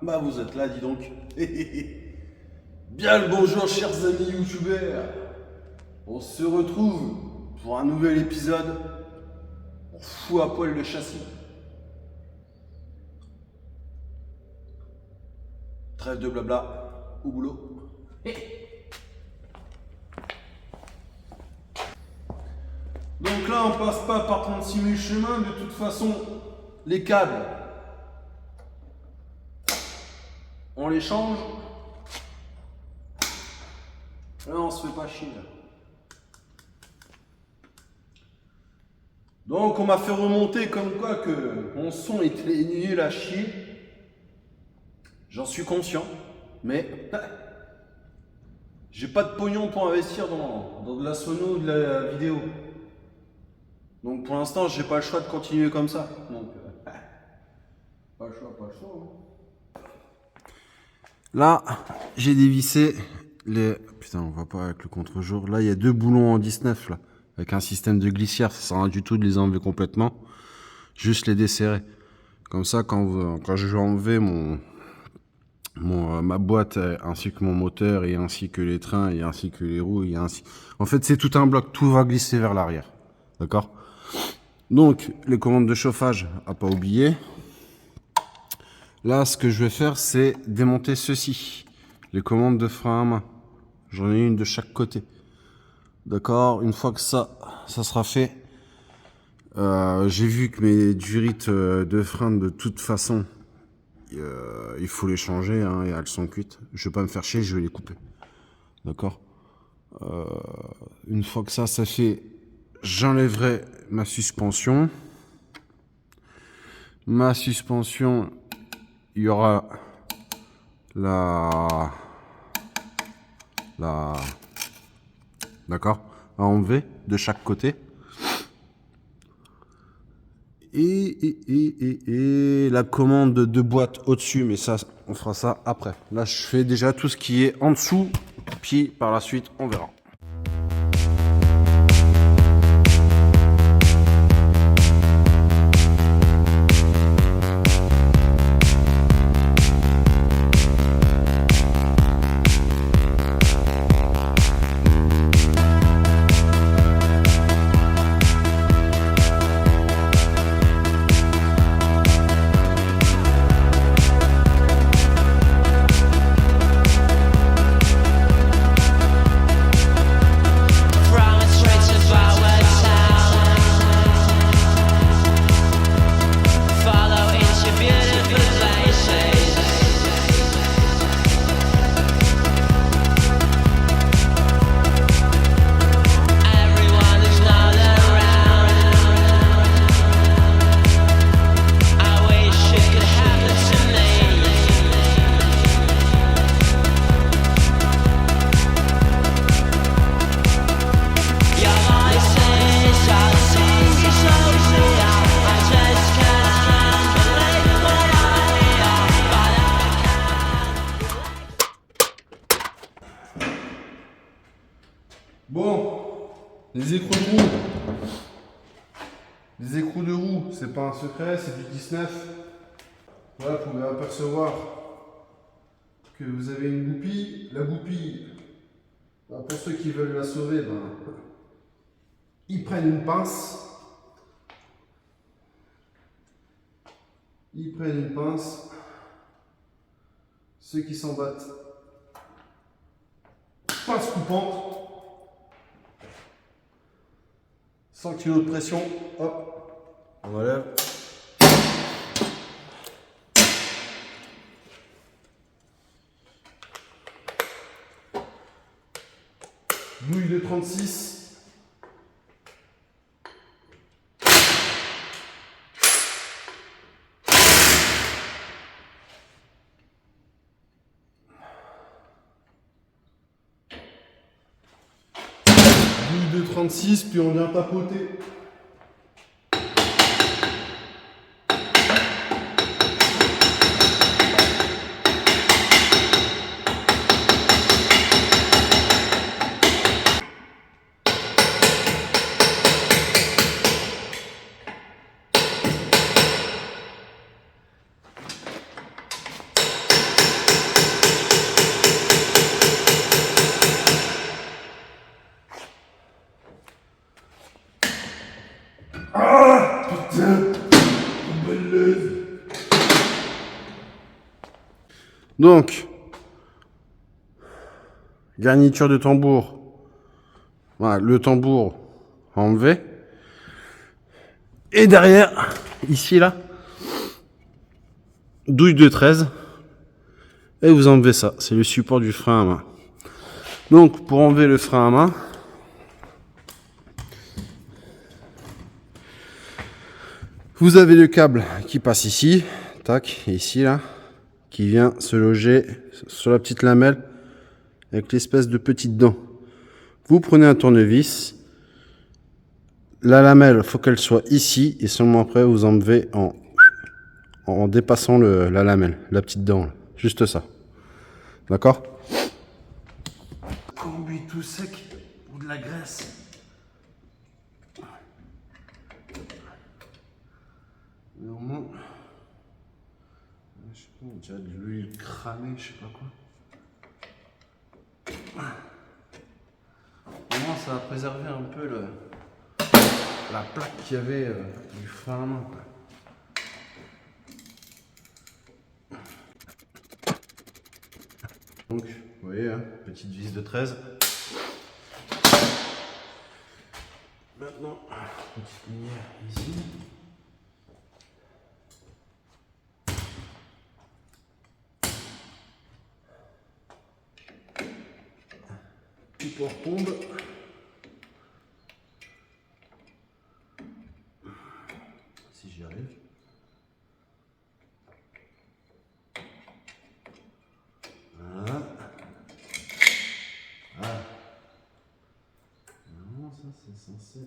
Bah vous êtes là, dis donc. Bien le bonjour chers amis youtubeurs. On se retrouve pour un nouvel épisode. On fout à poil le châssis. Trêve de blabla, au boulot. Donc là on passe pas par 36 000 chemins, de toute façon les câbles on les change. Là on se fait pas chier là. Donc on m'a fait remonter comme quoi que mon son était nul à chier. J'en suis conscient, mais j'ai pas de pognon pour investir dans de la sono ou de la vidéo. Donc pour l'instant j'ai pas le choix de continuer comme ça. Donc pas le choix, pas le choix. Hein. Là j'ai dévissé les... Putain on voit pas avec le contre-jour. Là il y a deux boulons en 19 là. Avec un système de glissière, ça sert à rien du tout de les enlever complètement. Juste les desserrer. Comme ça quand je vais enlever ma boîte ainsi que mon moteur et ainsi que les trains et ainsi que les roues et ainsi... En fait c'est tout un bloc, tout va glisser vers l'arrière. D'accord? Donc les commandes de chauffage à pas oublier. Là ce que je vais faire c'est démonter ceci. Les commandes de frein à main. J'en ai une de chaque côté. D'accord? Une fois que ça sera fait, j'ai vu que mes durites de frein de toute façon il faut les changer hein, et elles sont cuites. Je vais pas me faire chier, je vais les couper. D'accord? Une fois que ça fait, j'enlèverai ma suspension. Ma suspension, il y aura d'accord, à enlever de chaque côté. Et la commande de boîte au-dessus, mais ça, on fera ça après. Là, je fais déjà tout ce qui est en dessous, puis par la suite, on verra. Bon, les écrous de roue. Les écrous de roue, c'est pas un secret, c'est du 19. Voilà, vous pouvez apercevoir que vous avez une goupille. La goupille, pour ceux qui veulent la sauver, ils prennent une pince. Ils prennent une pince. Ceux qui s'en battent, pince coupante. 100 kg de pression, hop, on enlève. Bouille de 36. Bouille de 36, puis on vient tapoter. Donc, garniture de tambour. Voilà, le tambour enlevé. Et derrière, ici là, douille de 13. Et vous enlevez ça. C'est le support du frein à main. Donc, pour enlever le frein à main, vous avez le câble qui passe ici, tac, et ici là, qui vient se loger sur la petite lamelle avec l'espèce de petite dent. Vous prenez un tournevis, la lamelle, il faut qu'elle soit ici, et seulement après vous enlevez en dépassant la lamelle, la petite dent, là. Juste ça. D'accord? Combi tout sec ou de la graisse. Normalement, je sais pas, on dirait de l'huile cramée, je sais pas quoi. Au moins, ça va préserver un peu la plaque qu'il y avait du frein à main. Donc, vous voyez, hein, petite vis de 13. Maintenant, petite lumière ici. Support tombe. Si j'y arrive. Voilà. Voilà. Non, ça c'est censé.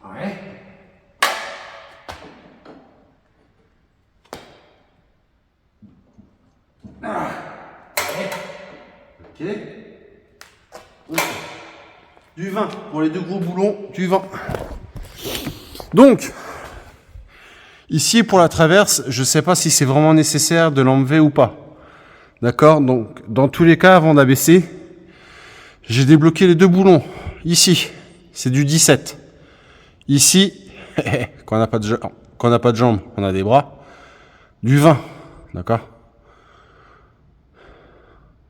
Ouais. Ok. Du vin pour les deux gros boulons, du vin. Donc, ici pour la traverse, je ne sais pas si c'est vraiment nécessaire de l'enlever ou pas. D'accord? Donc, dans tous les cas, avant d'abaisser, j'ai débloqué les deux boulons. Ici, c'est du 17. Ici, quand on n'a pas de jambes, on a des bras. Du 20. D'accord?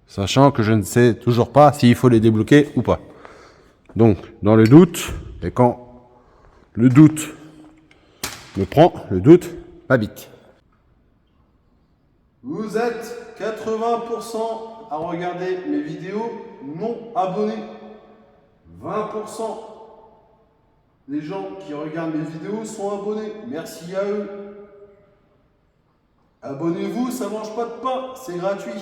Sachant que je ne sais toujours pas s'il faut les débloquer ou pas. Donc, dans le doute, et quand le doute me prend, le doute m'habite. Vous êtes 80% à regarder mes vidéos non abonnés. 20% des gens qui regardent mes vidéos sont abonnés. Merci à eux. Abonnez-vous, ça mange pas de pain, c'est gratuit.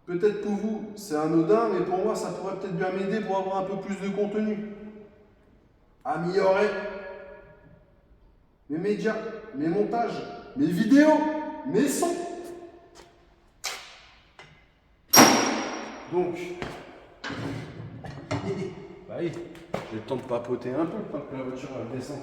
Peut-être pour vous, c'est anodin, mais pour moi, ça pourrait peut-être bien m'aider pour avoir un peu plus de contenu. Améliorer mes médias, mes montages, mes vidéos, mes sons. Donc, bah oui, j'ai le temps de papoter un peu tant que la voiture elle descend.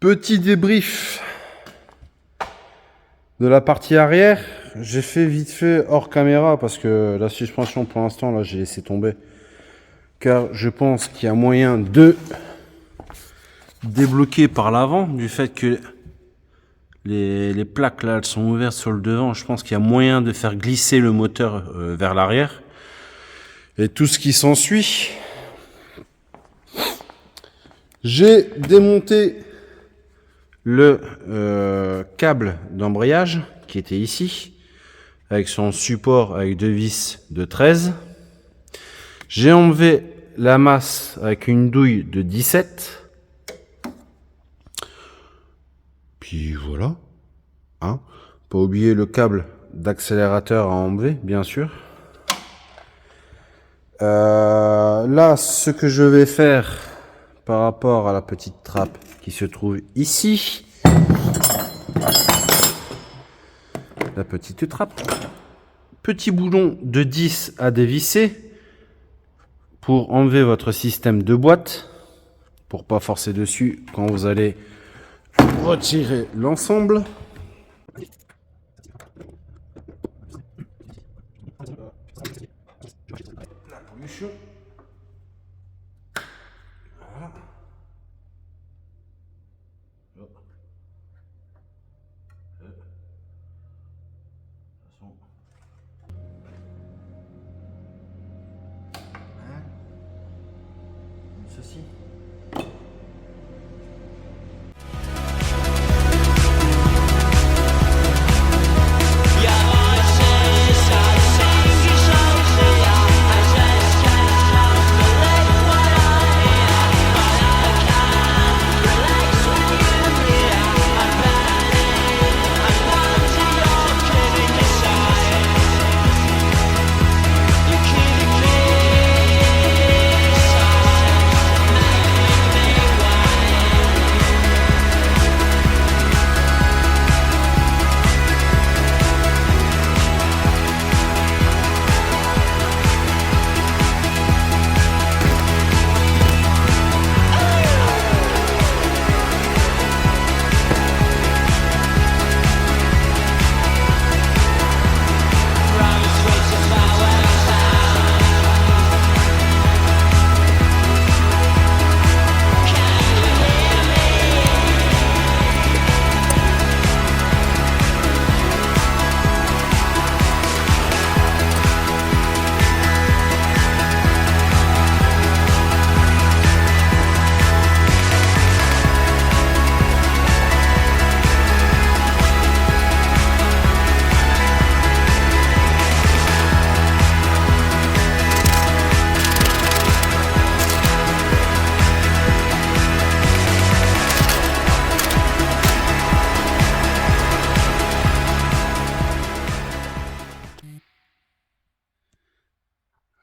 Petit débrief de la partie arrière. J'ai fait vite fait hors caméra parce que la suspension pour l'instant là j'ai laissé tomber. Car je pense qu'il y a moyen de débloquer par l'avant du fait que les plaques là elles sont ouvertes sur le devant. Je pense qu'il y a moyen de faire glisser le moteur vers l'arrière. Et tout ce qui s'ensuit. J'ai démonté le câble d'embrayage qui était ici avec son support avec deux vis de 13. J'ai enlevé la masse avec une douille de 17. Puis voilà. Hein, pas oublier le câble d'accélérateur à enlever, bien sûr. Là, ce que je vais faire par rapport à la petite trappe qui se trouve ici. La petite trappe. Petit boulon de 10 à dévisser pour enlever votre système de boîte. Pour pas forcer dessus quand vous allez retirer l'ensemble. La pollution. Voilà. Ceci.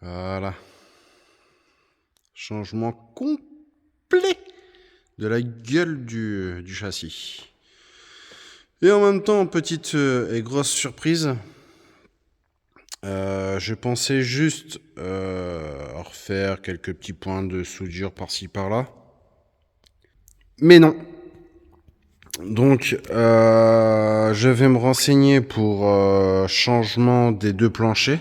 Voilà. Changement complet de la gueule du châssis. Et en même temps, petite et grosse surprise. Je pensais juste refaire quelques petits points de soudure par-ci par-là. Mais non. Donc, je vais me renseigner pour changement des deux planchers.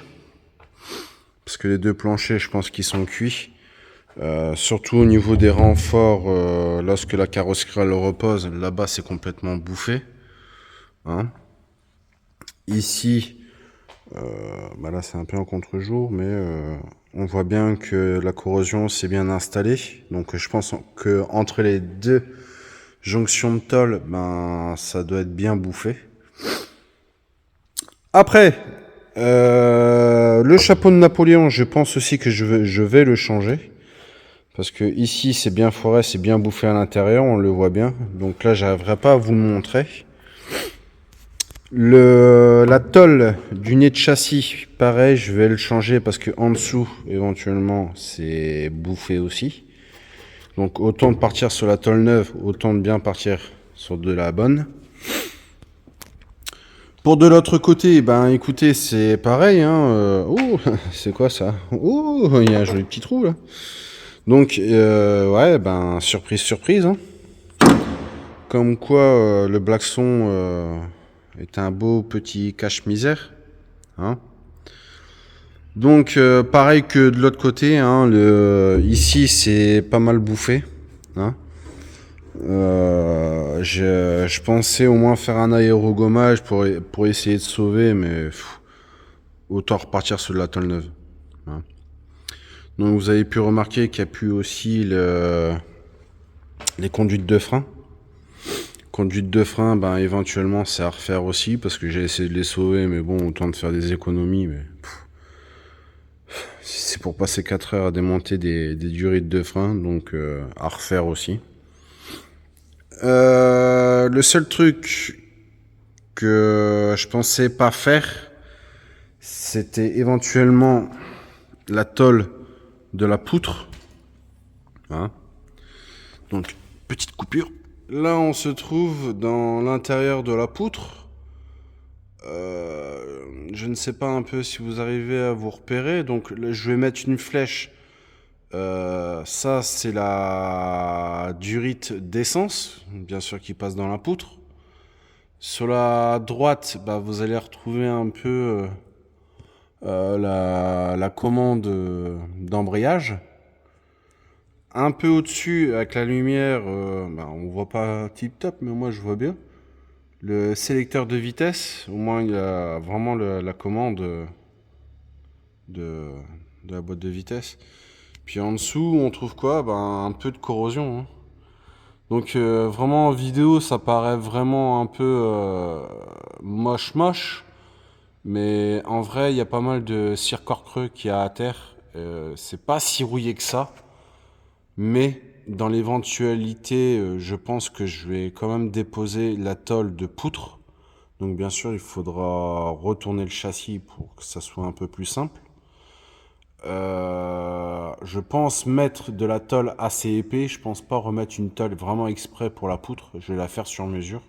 Parce que les deux planchers, je pense qu'ils sont cuits. Surtout au niveau des renforts, lorsque la carrosserie elle repose, là-bas c'est complètement bouffé. Hein. Ici, bah là c'est un peu en contre-jour, mais on voit bien que la corrosion s'est bien installée. Donc je pense que entre les deux jonctions de tôle, ben ça doit être bien bouffé. Après, le chapeau de Napoléon, je pense aussi que je vais le changer. Parce que ici, c'est bien foiré, c'est bien bouffé à l'intérieur, on le voit bien. Donc là, j'arriverai pas à vous le montrer. La tôle du nez de châssis, pareil, je vais le changer parce que en dessous, éventuellement, c'est bouffé aussi. Donc autant de partir sur la tôle neuve, autant de bien partir sur de la bonne. Pour de l'autre côté, ben écoutez, c'est pareil. Hein, oh, c'est quoi ça? Oh, il y a un joli petit trou là. Donc ouais, ben surprise, surprise. Hein. comme quoi le Blackson est un beau petit cache-misère. Hein. Donc pareil que de l'autre côté, hein, ici c'est pas mal bouffé. Hein. Je pensais au moins faire un aérogommage pour essayer de sauver, mais autant repartir sur de la tôle neuve. Hein. Donc vous avez pu remarquer qu'il y a plus aussi les conduites de frein. Conduite de frein, ben éventuellement c'est à refaire aussi parce que j'ai essayé de les sauver, mais bon, autant de faire des économies. Mais c'est pour passer 4 heures à démonter des durites de frein, donc à refaire aussi. Le seul truc que je pensais pas faire, c'était éventuellement la tôle de la poutre. Hein. Donc, petite coupure. Là, on se trouve dans l'intérieur de la poutre. Je ne sais pas un peu si vous arrivez à vous repérer. Donc, je vais mettre une flèche. Ça, c'est la durite d'essence, bien sûr, qui passe dans la poutre. Sur la droite, bah, vous allez retrouver un peu la commande d'embrayage. Un peu au-dessus, avec la lumière, bah, on voit pas tip top, mais moi je vois bien. Le sélecteur de vitesse, au moins il y a vraiment la commande de la boîte de vitesse. Puis en dessous, on trouve quoi? Ben, un peu de corrosion. Hein. Donc vraiment en vidéo, ça paraît vraiment un peu moche. Mais en vrai, il y a pas mal de circuits creux qu'il y a à terre. C'est pas si rouillé que ça. Mais dans l'éventualité, je pense que je vais quand même déposer la tôle de poutre. Donc bien sûr, il faudra retourner le châssis pour que ça soit un peu plus simple. Je pense mettre de la tôle assez épais. Je pense pas remettre une tôle vraiment exprès pour la poutre. Je vais la faire sur mesure.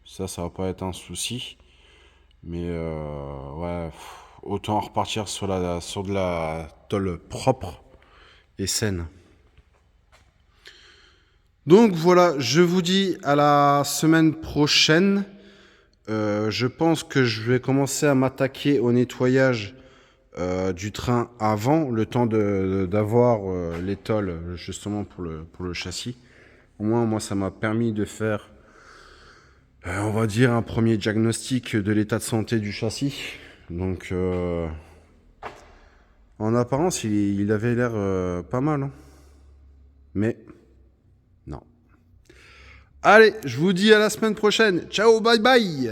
Ça va pas être un souci. Mais ouais, autant repartir sur de la tôle propre et saine. Donc voilà, je vous dis à la semaine prochaine. Je pense que je vais commencer à m'attaquer au nettoyage du train avant, le temps d'avoir les tôles justement pour le châssis. Au moins, moi, ça m'a permis de faire, on va dire, un premier diagnostic de l'état de santé du châssis. Donc, en apparence, il avait l'air pas mal. Hein. Mais, non. Allez, je vous dis à la semaine prochaine. Ciao, bye bye!